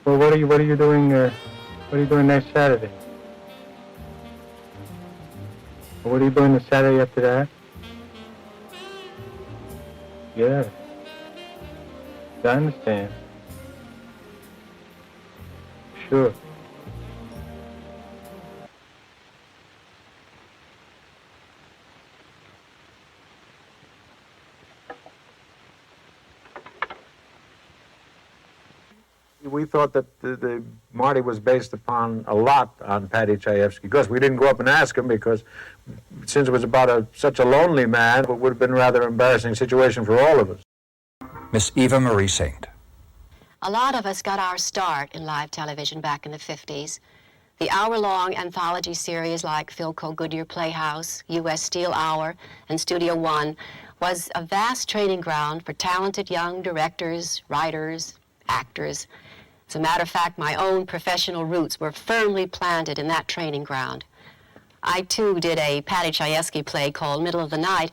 Well, what are you doing? What are you doing next Saturday? What are you doing the Saturday after that? Yeah, I understand. Sure. We thought that the Marty was based upon a lot on Paddy Chayefsky. Of course, we didn't go up and ask him because since it was about such a lonely man, it would have been a rather embarrassing situation for all of us. Miss Eva Marie Saint. A lot of us got our start in live television back in the 50s. The hour-long anthology series like Philco Goodyear Playhouse, U.S. Steel Hour, and Studio One was a vast training ground for talented young directors, writers, actors. As a matter of fact, my own professional roots were firmly planted in that training ground. I, too, did a Paddy Chayefsky play called Middle of the Night,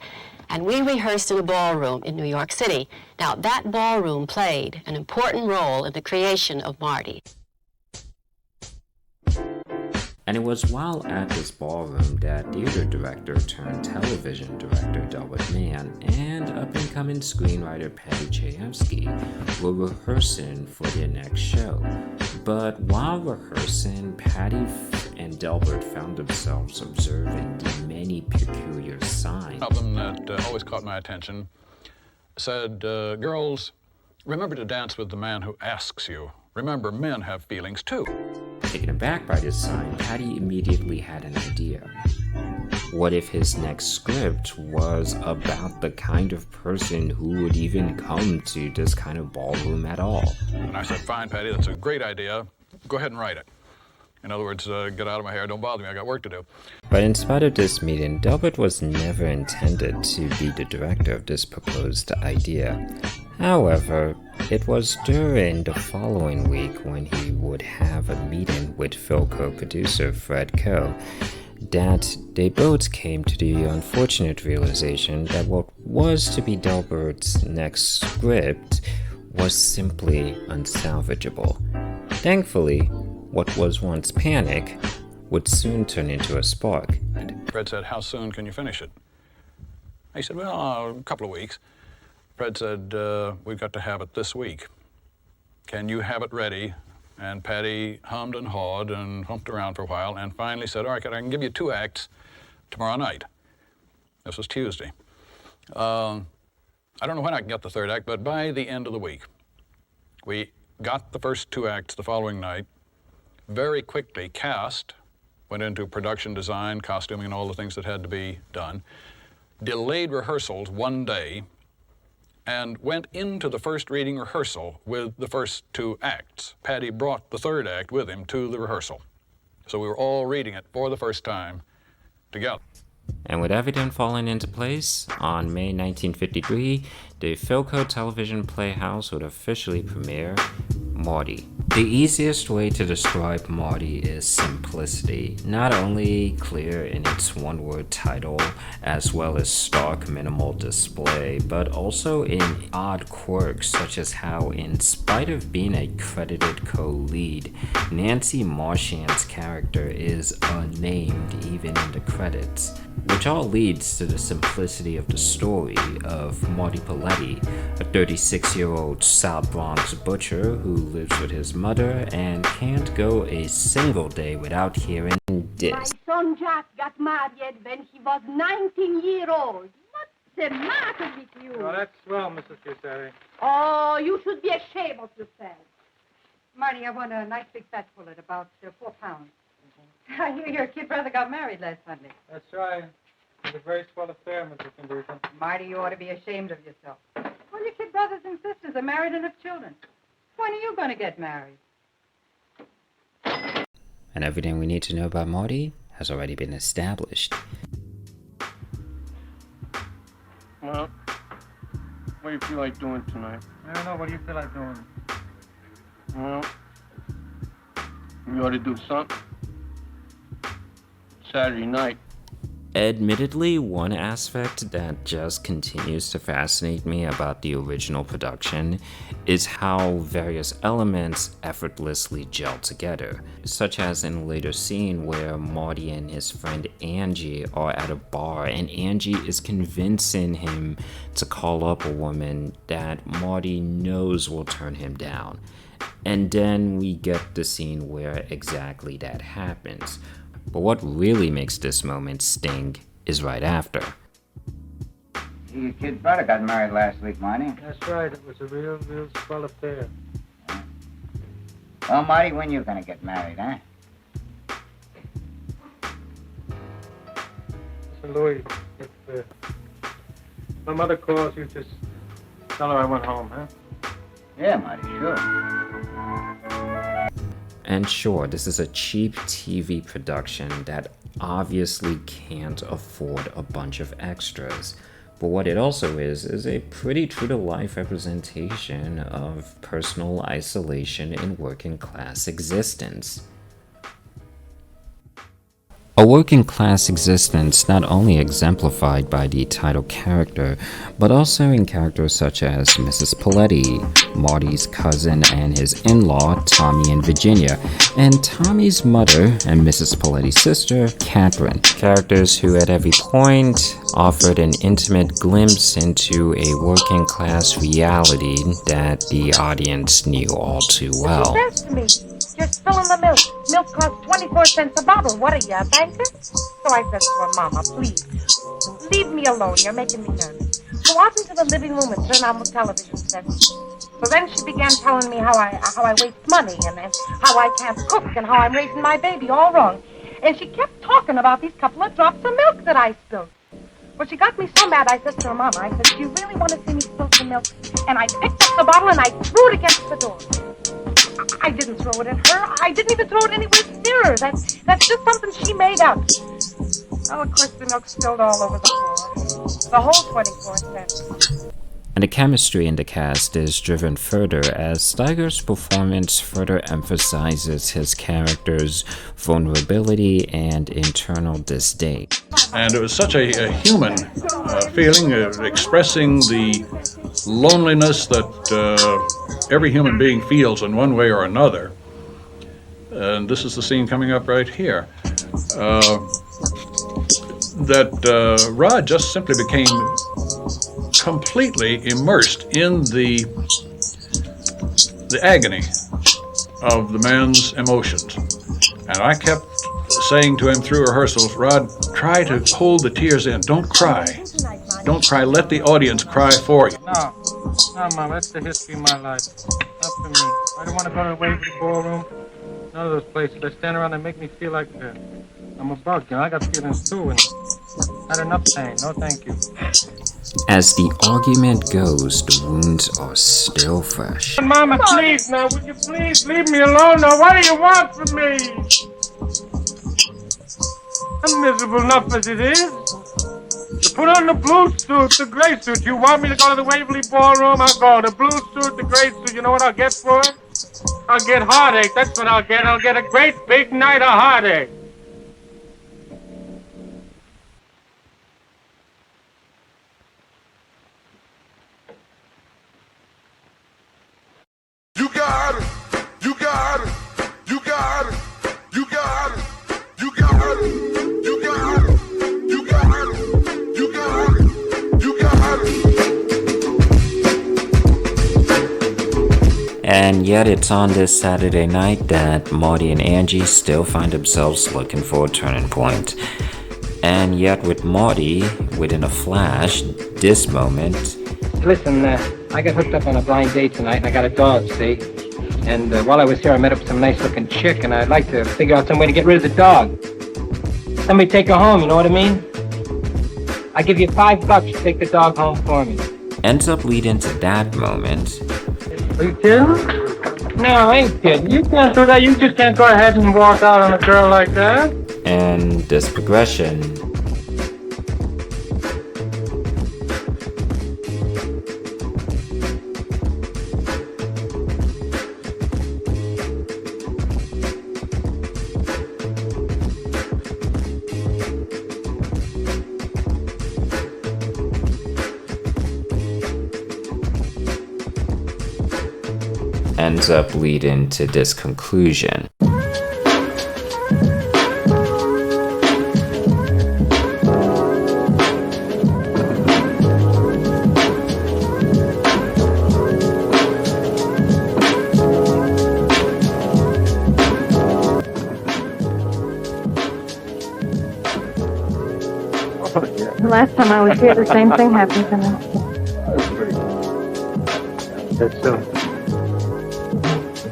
and we rehearsed in a ballroom in New York City. Now, that ballroom played an important role in the creation of Marty. And it was while at this ballroom that theater director turned television director Delbert Mann and up-and-coming screenwriter Paddy Chayefsky were rehearsing for their next show. But while rehearsing, Paddy and Delbert found themselves observing the many peculiar signs. One of them that always caught my attention said, girls, remember to dance with the man who asks you. Remember, men have feelings too. Taken aback by this sign, Paddy immediately had an idea. What if his next script was about the kind of person who would even come to this kind of ballroom at all? And I said, fine, Paddy, that's a great idea. Go ahead and write it. In other words, get out of my hair, don't bother me, I got work to do. But in spite of this meeting, Delbert was never intended to be the director of this proposed idea. However, it was during the following week when he would have a meeting with Philco producer Fred Coe that they both came to the unfortunate realization that what was to be Delbert's next script was simply unsalvageable. Thankfully, what was once panic would soon turn into a spark. Fred said, how soon can you finish it? He said, well, a couple of weeks. Fred said, we've got to have it this week. Can you have it ready? And Paddy hummed and hawed and humped around for a while and finally said, all right, I can give you 2 acts tomorrow night. This was Tuesday. I don't know when I can get the 3rd act, but by the end of the week, we got the first 2 acts the following night. Very quickly cast, went into production design, costuming, and all the things that had to be done. Delayed rehearsals 1 day, and went into the first reading rehearsal with the first 2 acts. Paddy brought the 3rd act with him to the rehearsal. So we were all reading it for the first time together. And with everything falling into place, on May 1953, the Philco Television Playhouse would officially premiere Marty. The easiest way to describe Marty is simplicity, not only clear in its one-word title, as well as stark minimal display, but also in odd quirks such as how, in spite of being a credited co-lead, Nancy Marchand's character is unnamed even in the credits, which all leads to the simplicity of the story of Marty Paletti, a 36-year-old South Bronx butcher who lives with his mother and can't go a single day without hearing this. My son Jack got married when he was 19 years old. What's the matter with you? Oh, that's swell, Mrs. Cusari. Oh, you should be ashamed of yourself. Marty, I want a nice big fat pullet, about 4 pounds. I hear your kid brother got married last Sunday. That's right. It's a very swell affair, Mrs. Conducive. Marty, you ought to be ashamed of yourself. Well, your kid brothers and sisters are married and have children. When are you going to get married? And everything we need to know about Marty has already been established. Well, what do you feel like doing tonight? I don't know. What do you feel like doing? Well, you ought to do something. Saturday night, Admittedly, one aspect that just continues to fascinate me about the original production is how various elements effortlessly gel together, such as in a later scene where Marty and his friend Angie are at a bar and Angie is convincing him to call up a woman that Marty knows will turn him down. And then we get the scene where exactly that happens. But what really makes this moment sting is right after. Your kid brother got married last week, Marty. That's right. It was a real swell affair. Well, Marty, when you gonna get married, huh? Listen, Louis, if my mother calls you, just tell her I went home, huh? Yeah, Marty, sure. And sure, this is a cheap TV production that obviously can't afford a bunch of extras. But what it also is a pretty true-to-life representation of personal isolation in working-class existence. A working-class existence not only exemplified by the title character, but also in characters such as Mrs. Paletti, Marty's cousin and his in-law, Tommy and Virginia, and Tommy's mother and Mrs. Paletti's sister, Catherine. Characters who at every point offered an intimate glimpse into a working-class reality that the audience knew all too well. She says to me, "You're spilling the milk. Milk costs 24 cents a bottle. What are you, a banker?" So I said to her, "Mama, please, leave me alone. You're making me nervous. Go out into the living room and turn on the television set." So then she began telling me how I waste money and how I can't cook and how I'm raising my baby all wrong. And she kept talking about these couple of drops of milk that I spilled. Well, she got me so mad, I said to her, "Mama," I said, "do you really want to see me spill some milk?" And I picked up the bottle and I threw it against the door. I didn't throw it at her. I didn't even throw it anywhere near her. That's just something she made up. Oh, of course, the milk spilled all over the floor. The whole 24 cents. And the chemistry in the cast is driven further as Steiger's performance further emphasizes his character's vulnerability and internal disdain. And it was such a human feeling, expressing the loneliness that every human being feels in one way or another. And this is the scene coming up right here. Rod just simply became completely immersed in the agony of the man's emotions. And I kept saying to him through rehearsals, "Rod, try to hold the tears in. Don't cry. Don't cry. Let the audience cry for you." No, Mom, that's the history of my life. Not for me. I don't want to go to the Waverly Ballroom. None of those places. They stand around and make me feel like I'm a bug. You know, I got feelings too, and had enough pain. No, thank you. As the argument goes, the wounds are still fresh. Mama, please, now, would you please leave me alone now? What do you want from me? I'm miserable enough as it is. To put on the blue suit, the gray suit. You want me to go to the Waverly Ballroom? I'll go. The blue suit, the gray suit. You know what I'll get for it? I'll get heartache. That's what I'll get. I'll get a great big night of heartache. You got it. You got it. You got it. You got it. You got it. You got it. You got it. You got it. You got it. And yet it's on this Saturday night that Marty and Angie still find themselves looking for a turning point. And yet with Marty, within a flash, this moment... Listen, I got hooked up on a blind date tonight, and I got a dog, see? And while I was here, I met up with some nice-looking chick, and I'd like to figure out some way to get rid of the dog. Let me take her home, you know what I mean? I give you $5 to take the dog home for me. Ends up leading to that moment. Are you kidding? No, I ain't kidding. You can't do that. You just can't go ahead and walk out on a girl like that. And this progression... ends up leading to this conclusion. The last time I was here, the same thing happened to me. That's so.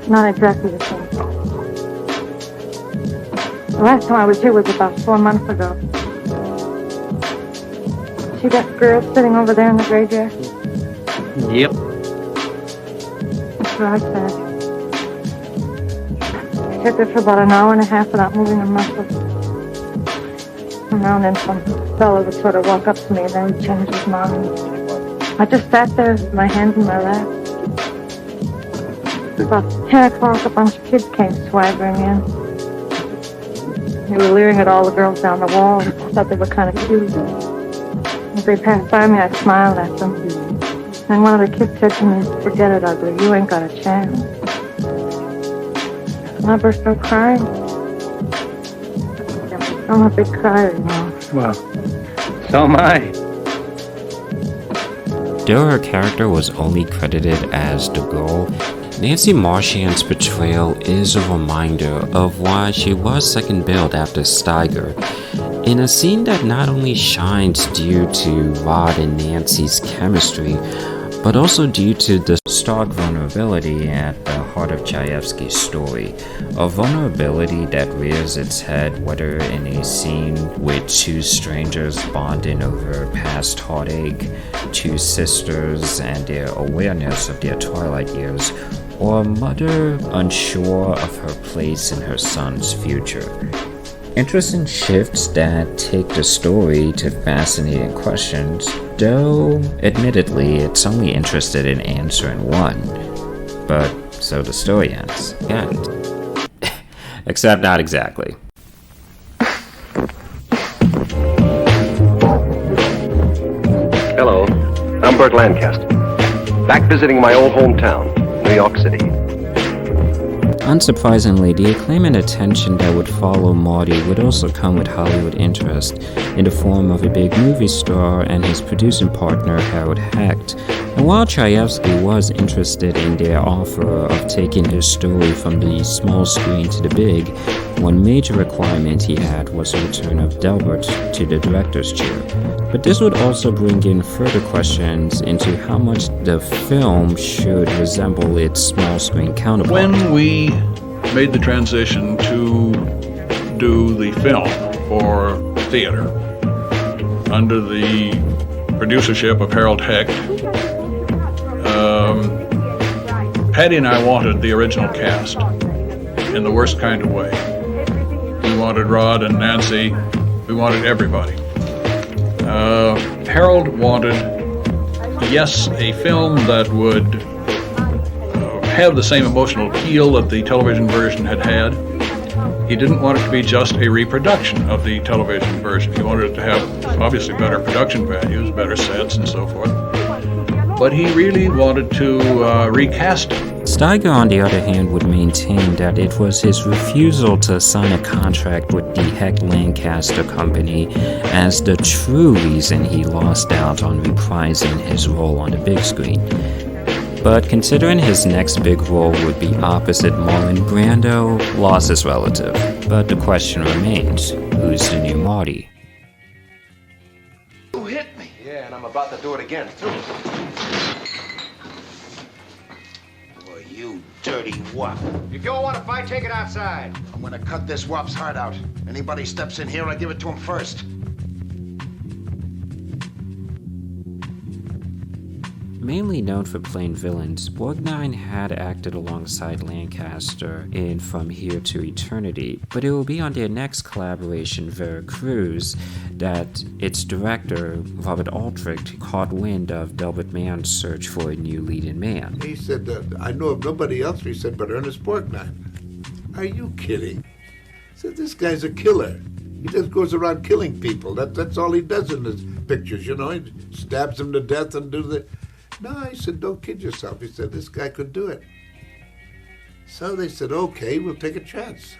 Not exactly the same. The last time I was here was about 4 months ago. See that girl sitting over there in the graveyard? Yep. That's what I said. I sat there for about an hour and a half without moving a muscle. And now and then some fellow would sort of walk up to me and then he'd change his mind. I just sat there with my hands in my lap. About 10 o'clock, a bunch of kids came swaggering in. They were leering at all the girls down the wall. I thought they were kind of cute. As they passed by me, I smiled at them. And one of the kids said to me, "Forget it, ugly. You ain't got a chance." And I burst out crying. I'm a big crier, you know. Well, so am I. Though her character was only credited as the girl, Nancy Marchand's portrayal is a reminder of why she was second billed after Steiger, in a scene that not only shines due to Rod and Nancy's chemistry, but also due to the stark vulnerability at the heart of Chayefsky's story. A vulnerability that rears its head whether in a scene with two strangers bonding over past heartache, two sisters and their awareness of their twilight years, or a mother unsure of her place in her son's future. Interesting shifts that take the story to fascinating questions, though admittedly it's only interested in answering one. But so the story ends. End. Except not exactly. Hello, I'm Burt Lancaster. Back visiting my old hometown, New York City. Unsurprisingly, the acclaim and attention that would follow Marty would also come with Hollywood interest, in the form of a big movie star and his producing partner Harold Hecht. And while Chayefsky was interested in their offer of taking their story from the small screen to the big, one major requirement he had was the return of Delbert to the director's chair. But this would also bring in further questions into how much the film should resemble its small screen counterpart. When we made the transition to do the film for theater under the producership of Harold Hecht, Patty and I wanted the original cast in the worst kind of way. We wanted Rod and Nancy. We wanted everybody. Harold wanted, yes, a film that would have the same emotional appeal that the television version had had. He didn't want it to be just a reproduction of the television version. He wanted it to have, obviously, better production values, better sets, and so forth. But he really wanted to recast it. Steiger, on the other hand, would maintain that it was his refusal to sign a contract with the Hecht-Lancaster Company as the true reason he lost out on reprising his role on the big screen. But considering his next big role would be opposite Marlon Brando, loss is relative. But the question remains, who's the new Marty? You hit me. Yeah, and I'm about to do it again, too. Boy, you dirty wop. If you want to fight, take it outside. I'm gonna cut this wop's heart out. Anybody steps in here, I give it to him first. Mainly known for playing villains, Borgnine had acted alongside Lancaster in From Here to Eternity, but it will be on their next collaboration, Vera Cruz, that its director, Robert Aldrich, caught wind of Delbert Mann's search for a new leading man. He said, I know of nobody else, he said, but Ernest Borgnine. Are you kidding? He said, this guy's a killer. He just goes around killing people. That's all he does in his pictures, you know. He stabs them to death and do the... No, I said, don't kid yourself. He said, this guy could do it. So they said, okay, we'll take a chance.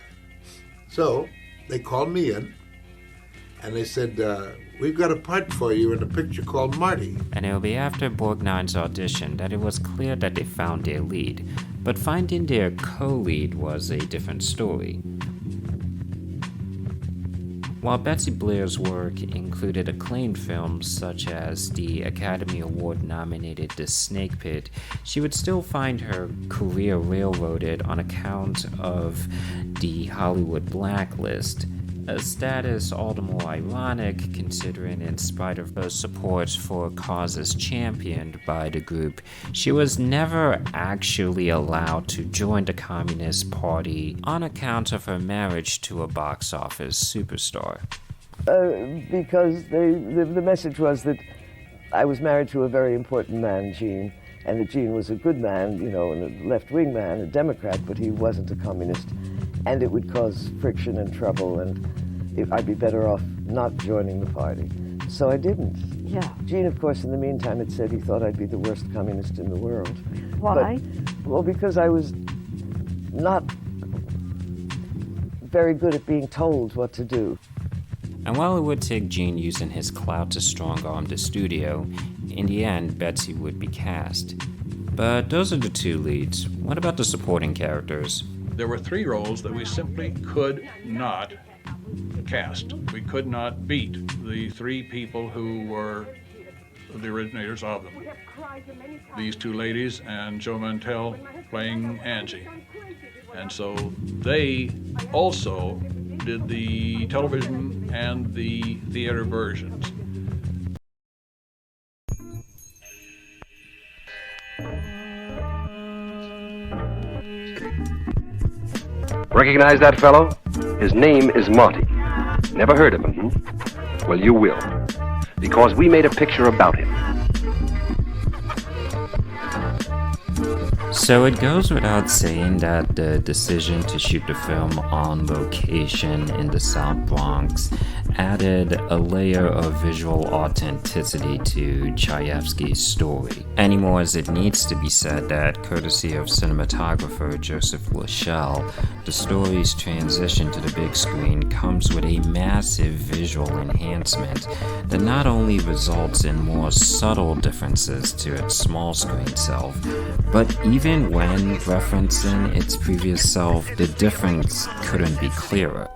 So they called me in, and they said, we've got a part for you in a picture called Marty. And it will be after Borgnine's audition that it was clear that they found their lead. But finding their co-lead was a different story. While Betsy Blair's work included acclaimed films such as the Academy Award-nominated The Snake Pit, she would still find her career railroaded on account of the Hollywood blacklist, a status all the more ironic considering, in spite of her support for causes championed by the group, she was never actually allowed to join the Communist Party on account of her marriage to a box office superstar. Because the message was that I was married to a very important man, Gene, and that Gene was a good man, you know, and a left-wing man, a Democrat, but he wasn't a communist. And it would cause friction and trouble, and I'd be better off not joining the party. So I didn't. Yeah. Gene, of course, in the meantime, had said he thought I'd be the worst communist in the world. Why? Well, because I was not very good at being told what to do. And while it would take Gene using his clout to strong-arm the studio, in the end, Betsy would be cast. But those are the two leads. What about the supporting characters? There were 3 roles that we simply could not cast. We could not beat the 3 people who were the originators of them. These 2 ladies and Joe Mantell playing Angie. And so they also did the television and the theater versions. Recognize that fellow? His name is Marty. Never heard of him, hmm? Well, you will. Because we made a picture about him. So it goes without saying that the decision to shoot the film on location in the South Bronx added a layer of visual authenticity to Chayefsky's story. Anymore as it needs to be said that, courtesy of cinematographer Joseph Lachelle, the story's transition to the big screen comes with a massive visual enhancement that not only results in more subtle differences to its small screen self, but even when referencing its previous self, the difference couldn't be clearer.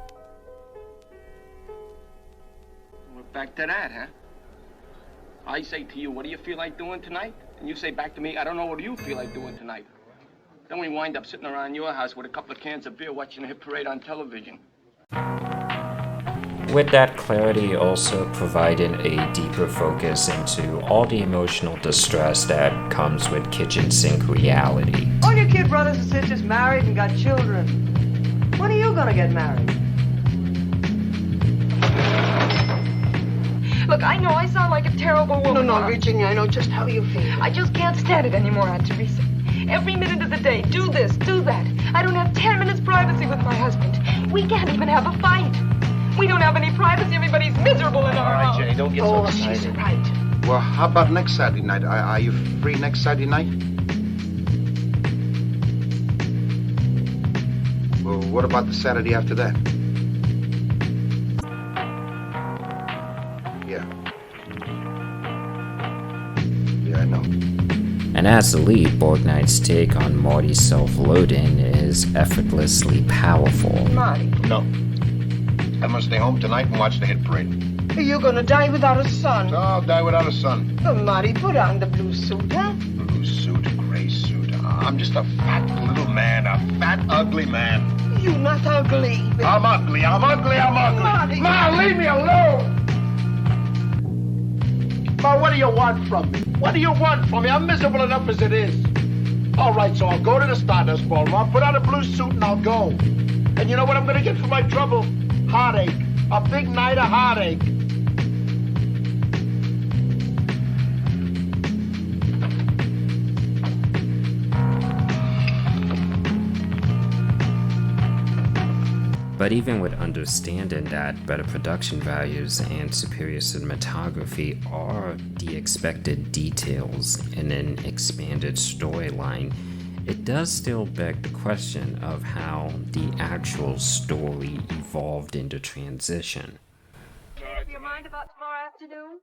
We're back to that, huh? I say to you, what do you feel like doing tonight? And you say back to me, I don't know what you feel like doing tonight. Then we wind up sitting around your house with a couple of cans of beer watching a hit parade on television. With that clarity also provided a deeper focus into all the emotional distress that comes with kitchen sink reality. All your kid brothers and sisters married and got children. When are you gonna get married? Look, I know I sound like a terrible woman. No, Virginia, I know just how you feel. I just can't stand it anymore, Aunt Teresa. Every minute of the day, do this, do that. I don't have 10 minutes privacy with my husband. We can't even have a fight. We don't have any privacy. Everybody's miserable in our house. All right, Jenny, don't get so excited. She's right. Well, how about next Saturday night? Are you free next Saturday night? Well, what about the Saturday after that? Yeah. Yeah, I know. And as the lead, Borgnine's take on Marty's self-loathing is effortlessly powerful. Marty. No. I'm gonna stay home tonight and watch the hit parade. You're gonna die without a son. So I'll die without a son. Oh, Marty, put on the blue suit, huh? Blue suit, gray suit. I'm just a fat little man, a fat, ugly man. You're not ugly. I'm ugly, I'm ugly, I'm ugly. Marty. Ma, leave me alone! Ma, what do you want from me? What do you want from me? I'm miserable enough as it is. All right, so I'll go to the Stardust Ballroom. I'll put on a blue suit and I'll go. And you know what I'm gonna get for my trouble? Heartache. A big night of heartache. But even with understanding that better production values and superior cinematography are the expected details in an expanded storyline, it does still beg the question of how the actual story evolved into transition. Do you mind about tomorrow afternoon?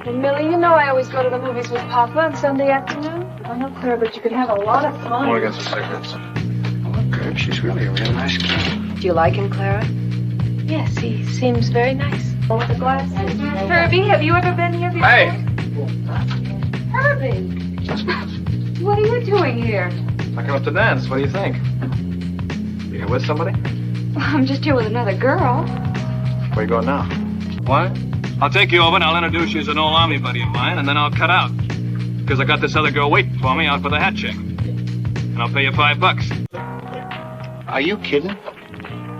Well, Millie, you know I always go to the movies with Papa on Sunday afternoon. I know, Clara, but you could have a lot of fun. I want to get some cigarettes. Oh, look, Herb, she's really a real nice kid. Do you like him, Clara? Yes, he seems very nice. Oh, with the glasses. Herbie, have you ever been here before? Hey! Herbie! What are you doing here? I came up to dance. What do you think? You here with somebody? Well, I'm just here with another girl. Where you going now? What? I'll take you over and I'll introduce you as an old army buddy of mine, and then I'll cut out. Because I got this other girl waiting for me out for the hat check. And I'll pay you $5. Are you kidding?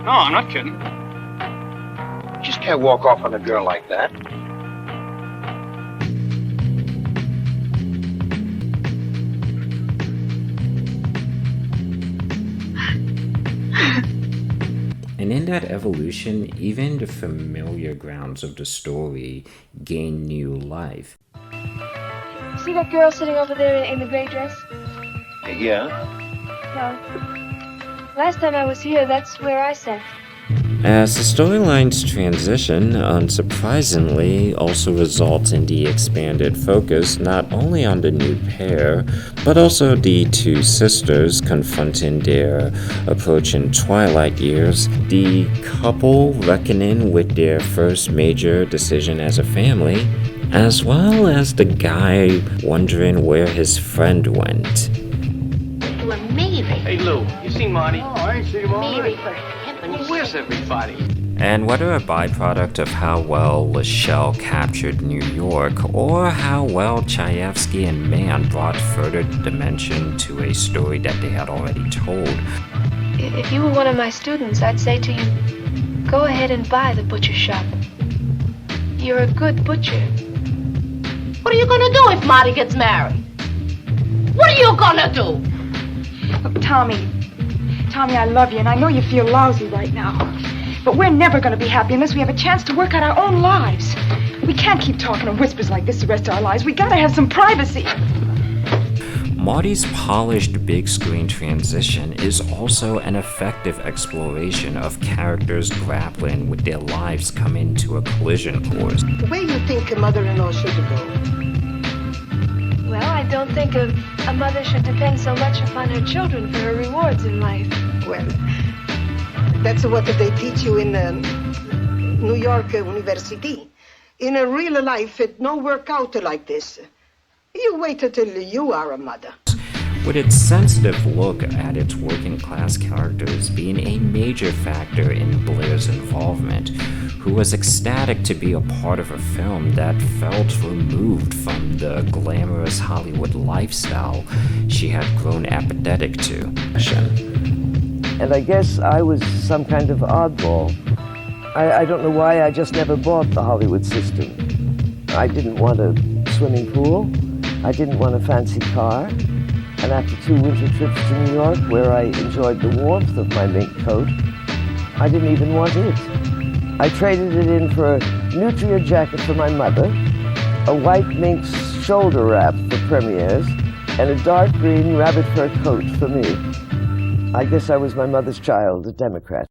No, I'm not kidding. You just can't walk off on a girl like that. And in that evolution, even the familiar grounds of the story gain new life. See that girl sitting over there in the gray dress? Yeah? Well, last time I was here, that's where I sat. As the storylines transition, unsurprisingly, also results in the expanded focus not only on the new pair, but also the two sisters confronting their approaching twilight years, the couple reckoning with their first major decision as a family, as well as the guy wondering where his friend went. Well, maybe. Hey, Lou, you seen Marty? Oh, I ain't seen him all Maybe, night. for heaven's sake. Where's everybody? And whether a byproduct of how well Lachelle captured New York, or how well Chayefsky and Mann brought further dimension to a story that they had already told. If you were one of my students, I'd say to you, go ahead and buy the butcher shop. You're a good butcher. What are you gonna do if Marty gets married? What are you gonna do? Look, Tommy, I love you, and I know you feel lousy right now. But we're never going to be happy unless we have a chance to work out our own lives. We can't keep talking in whispers like this the rest of our lives. We gotta have some privacy. Marty's polished big screen transition is also an effective exploration of characters grappling with their lives coming to a collision course. Where you think a mother-in-law should go? Well, I don't think a mother should depend so much upon her children for her rewards in life. Well, that's what they teach you in New York University. In a real life, it no work out like this. You wait until you are a mother. With its sensitive look at its working class characters being a major factor in Blair's involvement, who was ecstatic to be a part of a film that felt removed from the glamorous Hollywood lifestyle she had grown apathetic to. And I guess I was some kind of oddball. I don't know why I just never bought the Hollywood system. I didn't want a swimming pool. I didn't want a fancy car. And after 2 winter trips to New York, where I enjoyed the warmth of my mink coat, I didn't even want it. I traded it in for a Nutria jacket for my mother, a white mink shoulder wrap for premieres, and a dark green rabbit fur coat for me. I guess I was my mother's child, a Democrat.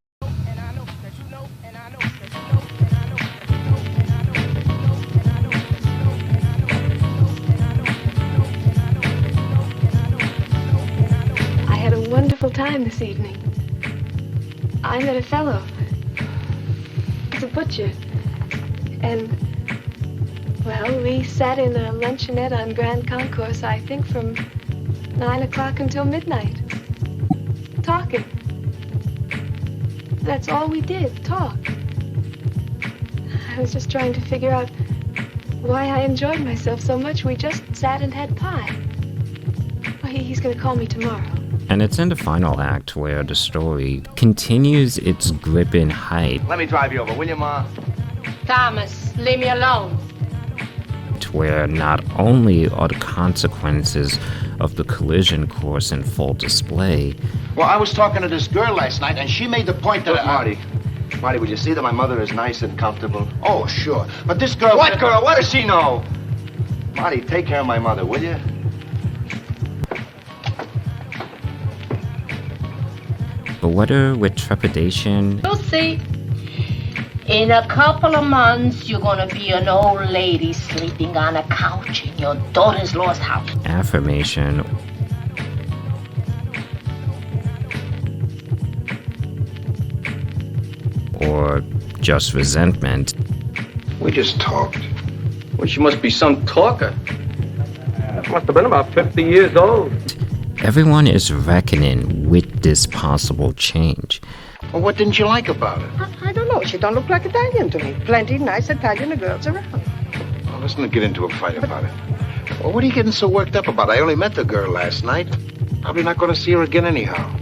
I had a wonderful time this evening. I met a fellow. He's a butcher. And, well, we sat in a luncheonette on Grand Concourse, I think, from 9 o'clock until midnight. Talking. That's all we did, talk. I was just trying to figure out why I enjoyed myself so much. We just sat and had pie. Well, he's going to call me tomorrow. And it's in the final act where the story continues its gripping height, Let me drive you over, will you, Ma? Thomas, leave me alone. where not only are the consequences of the collision course in full display, Well, I was talking to this girl last night, and she made the point that Look, Marty, will you see that my mother is nice and comfortable? Oh, sure. But this girl... What girl? What does she know? Marty, take care of my mother, will you? but whether with trepidation You'll see. In a couple of months, you're gonna be an old lady sleeping on a couch in your daughter's lost house. affirmation, or just resentment, We just talked. Well, she must be some talker. Must have been about 50 years old. everyone is reckoning with this possible change. Well, what didn't you like about it? I don't know. She don't look like Italian to me. Plenty nice Italian girls around. Well, let's not get into a fight about it. Well, what are you getting so worked up about? I only met the girl last night. Probably not going to see her again anyhow.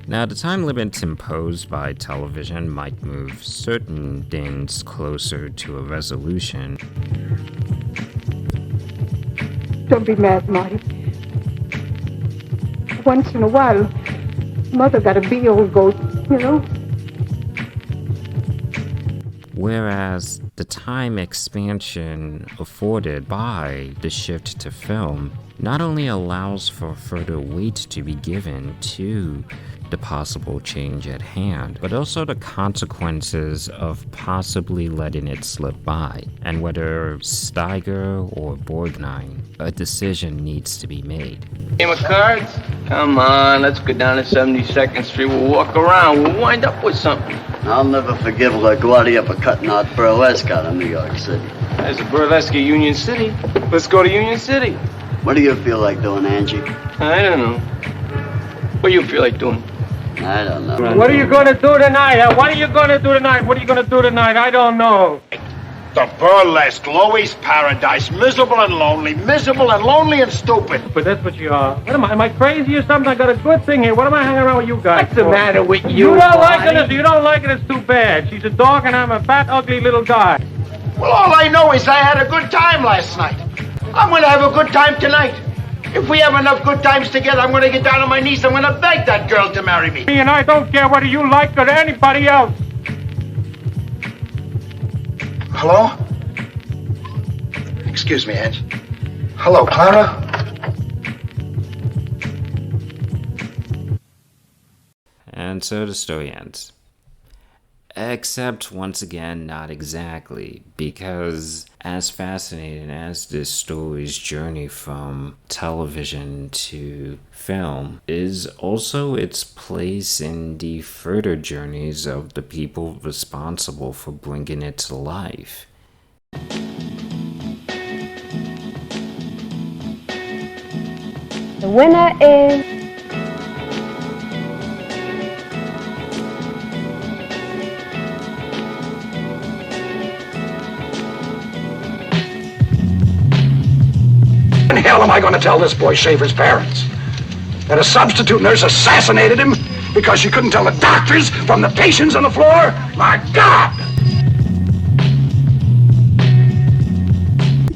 Now, the time limits imposed by television might move certain things closer to a resolution. Don't be mad, Marty. Once in a while, Mother got a bee old goat, you know? Whereas the time expansion afforded by the shift to film not only allows for further weight to be given to the possible change at hand, but also the consequences of possibly letting it slip by, and whether Steiger or Borgnine, a decision needs to be made. Game of cards? Come on, let's go down to 72nd Street. We'll walk around. We'll wind up with something. I'll never forgive LaGuardia for cutting out burlesque out of New York City. There's a burlesque at Union City. Let's go to Union City. What do you feel like doing, Angie? I don't know. What do you feel like doing? I don't know. What are you gonna do tonight? What are you gonna do tonight? What are you gonna do tonight? I don't know. The burlesque, Louis Paradise, miserable and lonely and stupid. But that's what you are. What am I crazy or something? I got a good thing here. What am I hanging around with you guys? What's the for? matter with you, You don't like Barney? it? If you don't like it, it's too bad. She's a dog and I'm a fat, ugly little guy. Well, all I know is I had a good time last night. I'm going to have a good time tonight. If we have enough good times together, I'm going to get down on my knees. I'm going to beg that girl to marry me. Me and I don't care whether you like her or anybody else. Hello? Excuse me, Ange. Hello, Clara? And so the story ends. Except, once again, not exactly, because as fascinating as this story's journey from television to film is also its place in the further journeys of the people responsible for bringing it to life. The winner is... How in hell am I going to tell this boy Schaefer's parents? That a substitute nurse assassinated him because she couldn't tell the doctors from the patients on the floor? My God!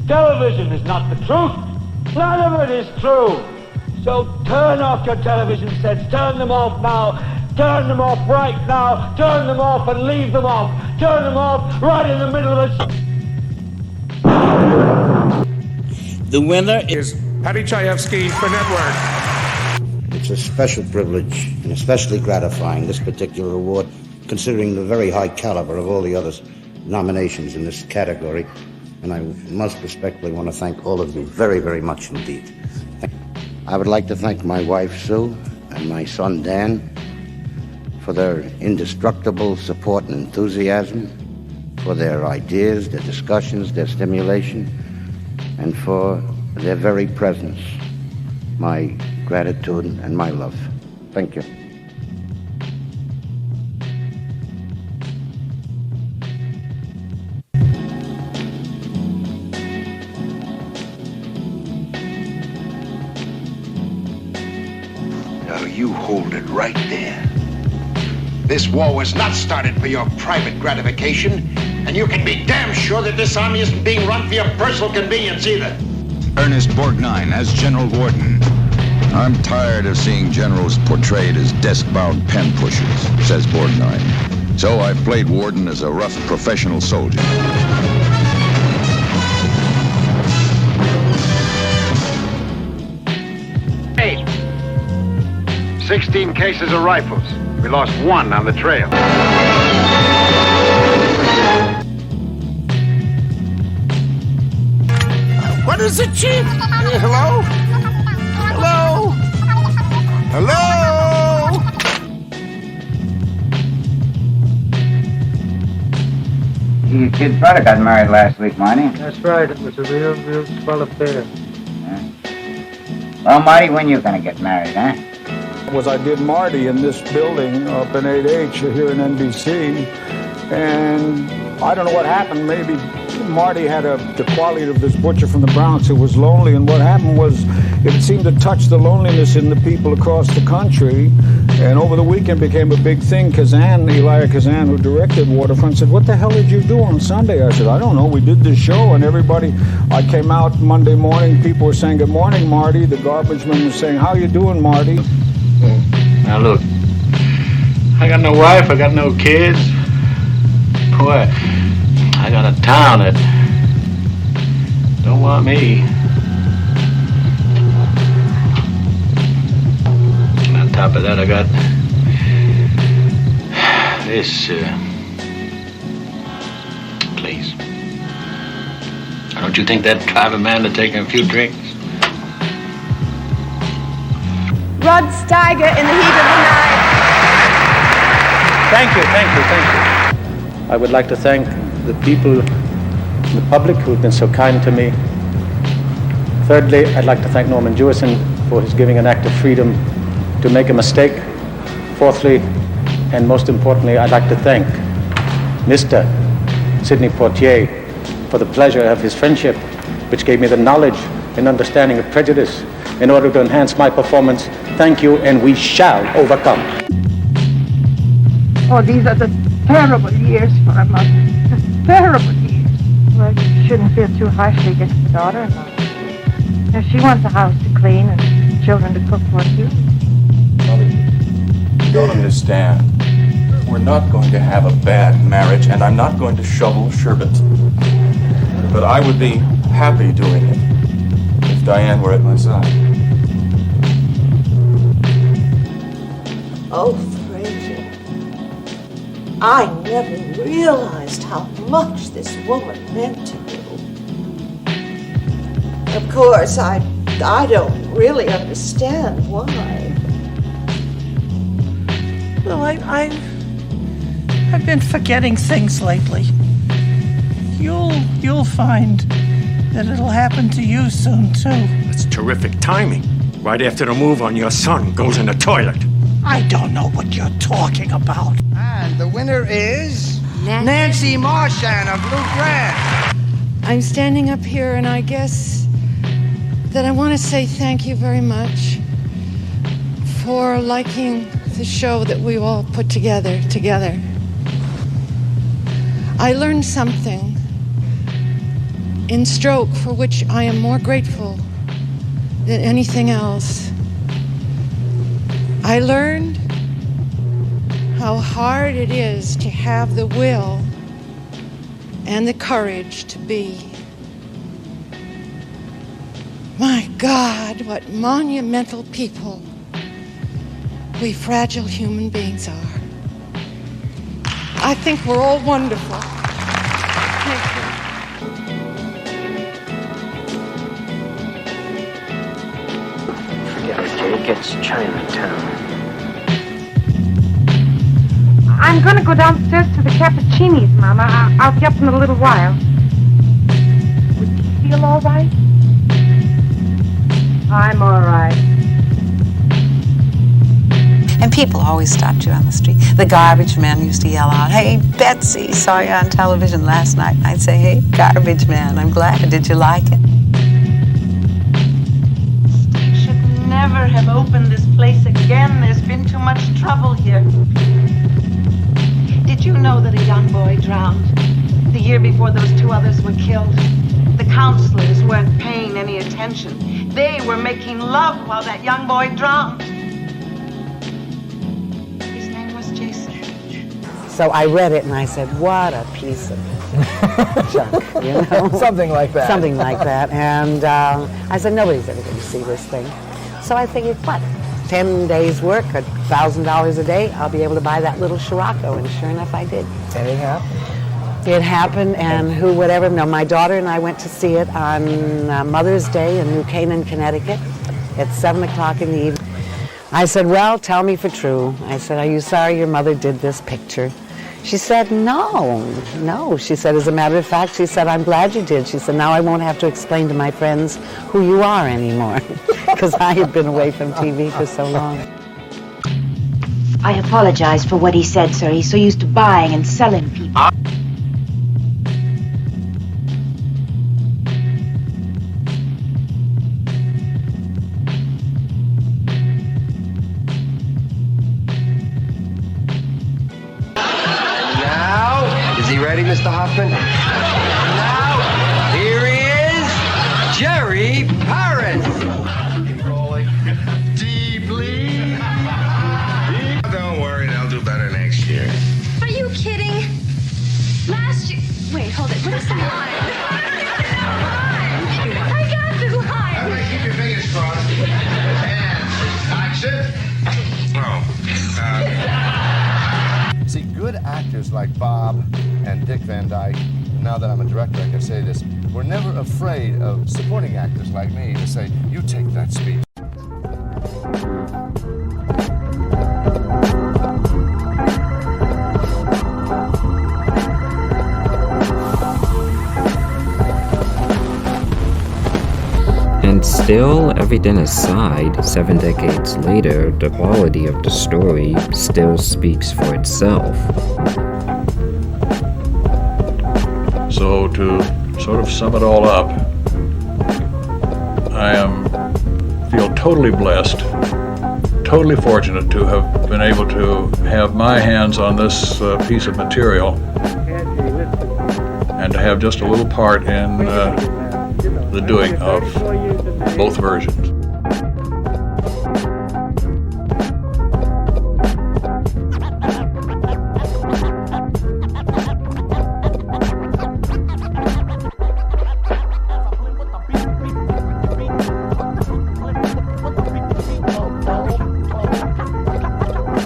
Television is not the truth. None of it is true. So turn off your television sets. Turn them off now. Turn them off right now. Turn them off and leave them off. Turn them off right in the middle of the... The winner is Patty Chayefsky for Network. It's a special privilege and especially gratifying, this particular award, considering the very high caliber of all the other nominations in this category. And I most respectfully want to thank all of you very, very much indeed. I would like to thank my wife, Sue, and my son, Dan, for their indestructible support and enthusiasm, for their ideas, their discussions, their stimulation, and for their very presence. My gratitude and my love. Thank you. Now you hold it right there. This war was not started for your private gratification, and you can be damn sure that this army isn't being run for your personal convenience either. Ernest Borgnine as General Worden. I'm tired of seeing generals portrayed as desk-bound pen pushers, says Borgnine. So I've played Worden as a rough professional soldier. Hey, 16 cases of rifles. We lost one on the trail. What is it, Chief? Hello? Hello? Hello? Your kid's brother got married last week, Marty. That's right. It was a real swell affair. Well, Marty, when you gonna get married, huh? Was I did Marty in this building up in 8H here in NBC, and I don't know what happened. Maybe Marty had the quality of this butcher from the Bronx who was lonely, and what happened was it seemed to touch the loneliness in the people across the country, and over the weekend became a big thing. Elia Kazan, who directed Waterfront, said, "What the hell did you do on Sunday?" I said, "I don't know. We did this show," and I came out Monday morning, people were saying, "Good morning, Marty." The garbage man was saying, "How you doing, Marty?" Now look, I got no wife, I got no kids. Boy, I got a town that don't want me. And on top of that, I got this place. Don't you think that'd drive a man to taking a few drinks? Rod Steiger in the heat of the night. Thank you. I would like to thank the people, the public, who have been so kind to me. Thirdly, I'd like to thank Norman Jewison for his giving an act of freedom to make a mistake. Fourthly, and most importantly, I'd like to thank Mr. Sidney Poitier for the pleasure of his friendship, which gave me the knowledge and understanding of prejudice in order to enhance my performance. Thank you, and we shall overcome. Oh, these are the terrible years for a mother. The terrible years. Well, you shouldn't feel too harshly against the daughter-in-law. If she wants a house to clean and children to cook for, too. Mother, you don't understand. We're not going to have a bad marriage, and I'm not going to shovel sherbet. But I would be happy doing it if Diane were at my side. Oh, Fraser, I never realized how much this woman meant to you. Of course, I don't really understand why. Well, I've been forgetting things lately. You'll find that it'll happen to you soon, too. That's terrific timing. Right after the move on, your son goes in the toilet. I don't know what you're talking about. And the winner is Nancy Marchand of Blue Grass. I'm standing up here, and I guess that I want to say thank you very much for liking the show that we all put together. I learned something in stroke for which I am more grateful than anything else. I learned how hard it is to have the will and the courage to be. My God, what monumental people we fragile human beings are. I think we're all wonderful. Thank you. Forget it, Jake. It's Chinatown. I'm gonna go downstairs to the Cappuccinis, Mama. I'll be up in a little while. Would you feel all right? I'm all right. And people always stopped you on the street. The garbage man used to yell out, "Hey, Betsy, saw you on television last night." And I'd say, "Hey, garbage man, I'm glad. Did you like it?" Steve should never have opened this place again. There's been too much trouble here. Did you know that a young boy drowned the year before those two others were killed? The counselors weren't paying any attention. They were making love while that young boy drowned. His name was Jason. So I read it and I said, what a piece of junk, you know? Something like that. Something like that. And I said, nobody's ever going to see this thing. So I figured, what? 10 days work, $1,000 a day, I'll be able to buy that little Scirocco. And sure enough, I did. And it happened. It happened, and who would ever know? My daughter and I went to see it on Mother's Day in New Canaan, Connecticut at 7 o'clock in the evening. I said, well, tell me for true. I said, are you sorry your mother did this picture? She said, no. She said, as a matter of fact, she said, I'm glad you did. She said, now I won't have to explain to my friends who you are anymore, because I had been away from TV for so long. I apologize for what he said, sir. He's so used to buying and selling people. Ready, Mr. Hoffman? Now, here he is, Jerry Paris. Deeply. Don't worry, they'll do better next year. Are you kidding? Last year... Wait, hold it. What is the line? I got the line. Everybody keep your fingers crossed. And action. See, good actors like Bob and Dick Van Dyke, now that I'm a director, I can say this, we're never afraid of supporting actors like me to say, you take that speech. And still, everything aside, 7 decades later, the quality of the story still speaks for itself. So to sort of sum it all up, I feel totally blessed, totally fortunate to have been able to have my hands on this piece of material and to have just a little part in the doing of both versions.